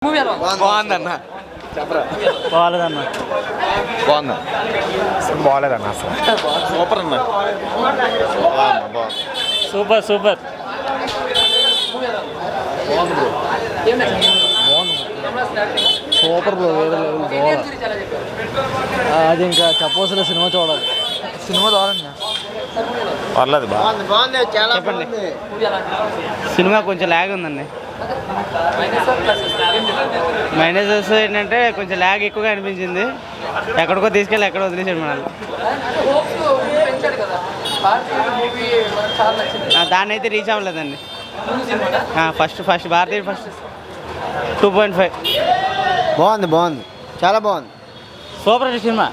బాగుందన్న బాగాలేదన్న బాగుందా బాగాలేదన్న అసలు సూపర్ అన్న సూపర్ సూపర్ సూపర్ బ్రో వేరే లెవెల్ అది ఇంకా చెప్పవలసిన సినిమా చూడాలి సినిమా చూడండి పర్లేదు బాగుంది చాలా చెప్పండి సినిమా కొంచెం ల్యాగ్ ఉందండి మైనసెస్ ఏంటంటే కొంచెం ల్యాగ్ ఎక్కువగా అనిపించింది ఎక్కడికో తీసుకెళ్ళి ఎక్కడ వదిలేసాడు మనల్ని దాన్ని అయితే రీచ్ అవ్వలేదండి ఫస్ట్ భారతీయ ఫస్ట్ 2.5 బాగుంది చాలా బాగుంది సూపర్ సినిమా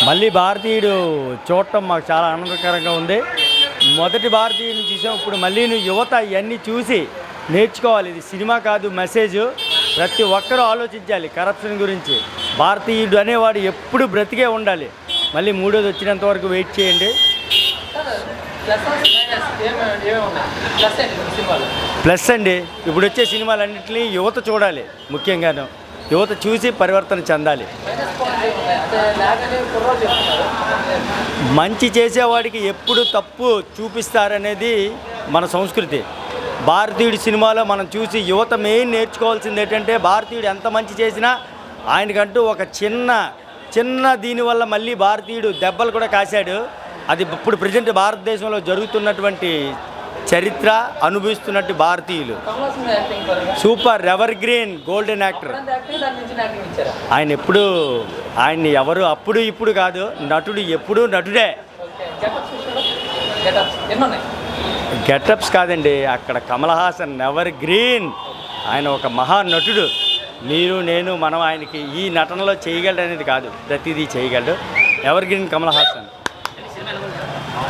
మళ్ళీ భారతీయుడు చూడటం మాకు చాలా ఆనందకరంగా ఉంది. మొదటి భారతీయుని చూసాం, ఇప్పుడు మళ్ళీ యువత ఇవన్నీ చూసి నేర్చుకోవాలి. ఇది సినిమా కాదు, మెసేజ్. ప్రతి ఒక్కరూ ఆలోచించాలి కరప్షన్ గురించి. భారతీయుడు అనేవాడు ఎప్పుడు బ్రతికే ఉండాలి. మళ్ళీ మూడోది వచ్చినంత వరకు వెయిట్ చేయండి. ప్లస్ అండి, ఇప్పుడు వచ్చే సినిమాలన్నింటినీ యువత చూడాలి. ముఖ్యంగాను యువత చూసి పరివర్తన చెందాలి. మంచి చేసేవాడికి ఎప్పుడు తప్పు చూపిస్తారనేది మన సంస్కృతి. భారతీయుడి సినిమాలో మనం చూసి యువత మెయిన్ నేర్చుకోవాల్సింది ఏంటంటే, భారతీయుడు ఎంత మంచి చేసినా ఆయనకంటూ ఒక చిన్న దీనివల్ల మళ్ళీ భారతీయుడు దెబ్బలు కూడా కాశాడు. అది ఇప్పుడు ప్రజెంట్ భారతదేశంలో జరుగుతున్నటువంటి చరిత్ర అనుభవిస్తున్నట్టు భారతీయులు. Super ever green golden actor. ఆయన్ని ఎవరు అప్పుడు ఇప్పుడు కాదు, నటుడు ఎప్పుడూ నటుడే. గెటప్స్ కాదండి, అక్కడ కమల్ హాసన్ ఎవర్ గ్రీన్. ఆయన ఒక మహానటుడు. మీరు నేను మనం ఆయనకి ఈ నటనలో చేయగలడు అనేది కాదు, ప్రతిదీ చేయగలడు. Ever green Kamal Haasan.